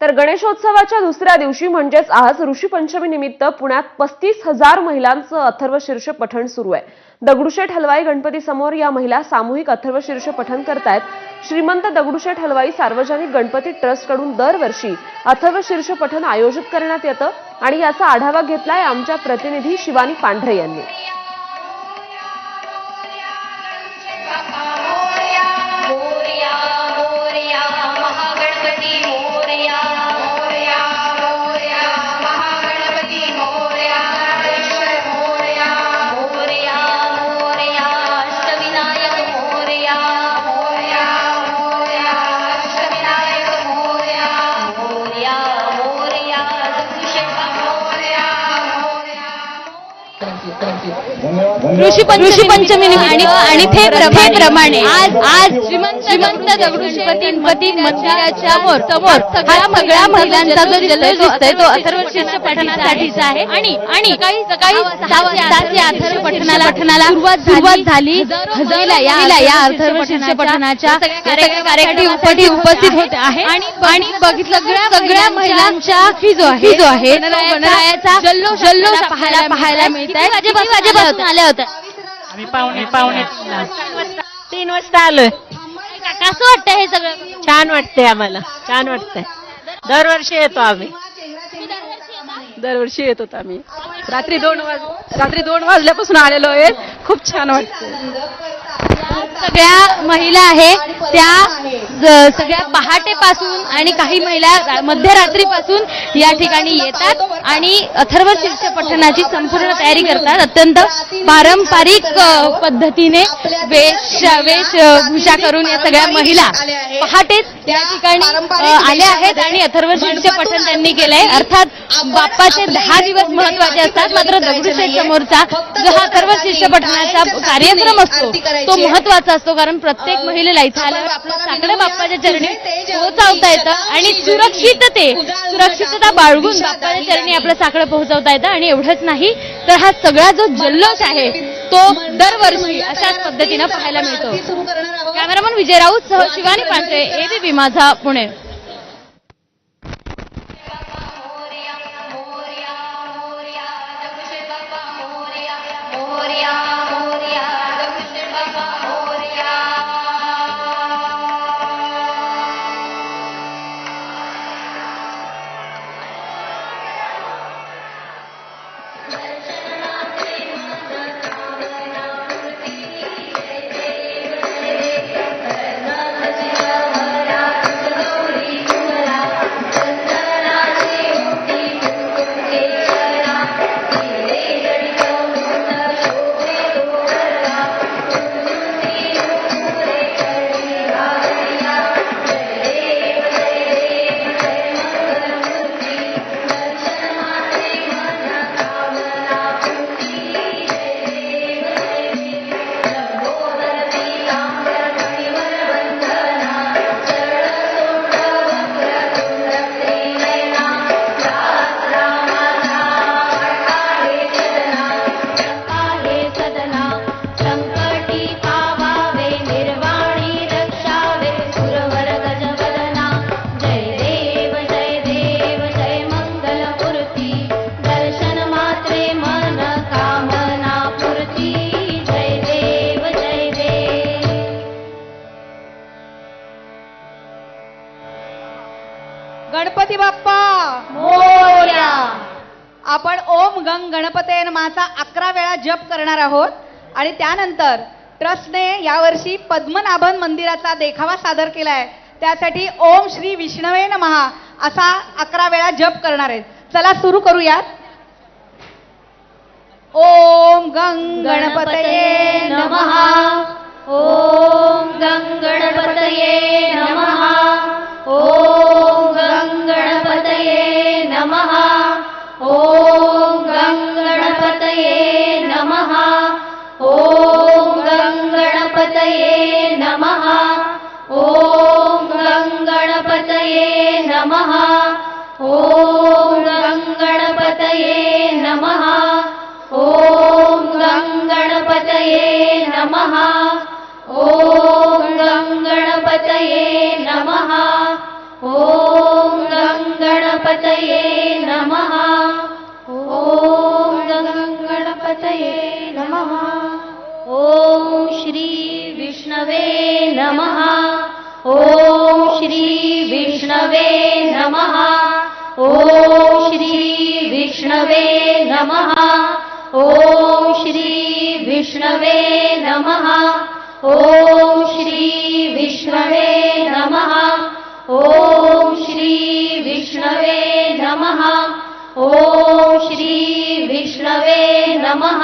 तर गणेशोत्सवाच्या दुसऱ्या दिवशी म्हणजेच आज ऋषीपंचमी निमित्त पुण्यात 35,000 महिलांचं अथर्वशीर्ष पठण सुरू आहे। दगडूशेठ हलवाई गणपती समोर या महिला सामूहिक अथर्वशीर्ष पठण करतायत। श्रीमंत दगडूशेठ हलवाई सार्वजनिक गणपती ट्रस्ट कडून दरवर्षी अथर्वशीर्ष पठण आयोजित करण्यात येतं आणि याचा आढावा घेतलाय आमच्या प्रतिनिधी शिवानी पांढरे यांनी। ऋषीपंचमी आणि त्याप्रमाणे आज श्रीमंत दगडूशेठ गणपती मंदिराच्या समोर सगळ्या महिलांचा जो जल्लोष दिसतोय तो अथर्वशीर्ष पठणासाठीचा आहे आणि सकाळी 6 वाजता अथर्व पठणाला सुरुवात झाली। या अथर्वशीर्ष पठणाच्या कार्यक्रमासाठी उपस्थित होते आहे आणि बघितलं सगळ्या महिलांच्या जो आहे गणरायाचा जल्लोष पाहायला मिळत आहे। वाजेपासून आल्या होत्या आम्ही पावणे 3 वाजता आलोय। कसं वाटतंय हे सगळं? छान वाटतंय, आम्हाला छान वाटतंय। दरवर्षी येतो आम्ही, दरवर्षी येत होतो आम्ही। रात्री 2 वाजल्यापासून आलेलो आहे। खूप छान वाटतं। सगळ्या महिला आहे त्या सगळ्या पहाटेपासून आणि काही महिला मध्यरात्रीपासून या ठिकाणी येतात आणि अथर्वशीर्ष पठणाची संपूर्ण तयारी करतात। अत्यंत पारंपरिक पद्धतीने वेशभूषा करून या सगळ्या महिला पहाटेच या ठिकाणी आल्या आहेत आणि अथर्वशीर्ष पठण त्यांनी केलंय। अर्थात बाप्पाचे 10 दिवस महत्वाचे असतात, मात्र दगडूशेठ समोरचा जो हा अथर्वशीर्ष पठणाचा कार्यक्रम असतो तो महत्वाचा असतो, कारण प्रत्येक महिलेला इथे आल्यावर आपलं साकडं बाप्पाच्या चरणी पोहोचवता येतं आणि सुरक्षितता बाळगून बाप्पाच्या चरणी आपलं साकडं पोहोचवता येतं। आणि एवढंच नाही तर हा सगळा जो जल्लोष आहे तो दरवर्षी अशाच पद्धतीनं पाहायला मिळतो। कॅमेरामन विजय राऊत सह शिवानी पांढरे, एबीपी माझा, पुणे। गणपती बाप्पा मोरया। आपण ओम गंग गणपते नमःचा 11 वेळा जप करणार आहोत आणि त्यानंतर ट्रस्टने यावर्षी पद्मनाभन मंदिराचा देखावा सादर केलाय। त्यासाठी ओम श्री विष्णवे नमः असा 11 वेळा जप करणार आहेत। चला सुरू करूयात। ओम गंग गणपतये नमः, ओम गंग गणपतये नमः, ओम गंग गणपतये नमः, ओम गंग गणपतये नमः, ओम गंग गणपतये नमः, ओम गंग गणपतये नमः, ओम गंग गणपतये नमः, ओम गंग गणपतये नमः, ओम गंग गणपतये नमः ॐ गणपतये नमः ॐ गणपतये नमः ॐ श्री विष्णवे नमः ॐ श्री विष्णवे नमः ॐ श्री विष्णवे नमः ॐ श्री विष्णवे नमः ॐ श्री विष्णवे नमः ॐ श्री विष्णवे नमः ॐ श्री विष्णवे नमः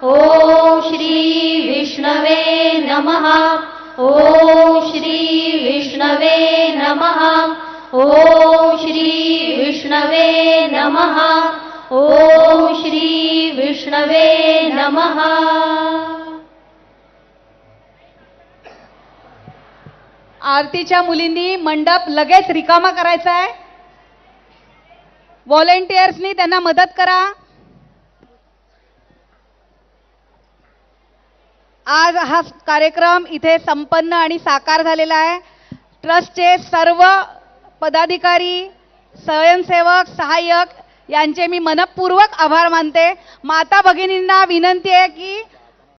ॐ श्री विष्णवे नमः ॐ श्री विष्णवे नमः ॐ श्री विष्णवे नमः ॐ श्री विष्णवे नमः. आरतीच्या मुलींनी मंडप लगेच रिकामा करायचा आहे. व्हॉलेंटियर्सनी त्यांना मदत करा. आज हा कार्यक्रम इथे संपन्न आणि साकार झालेला आहे. ट्रस्टचे सर्व पदाधिकारी, स्वयंसेवक, सहाय्यक यांचे मी मनपूर्वक आभार मानते. माता भगिनींना विनंती आहे की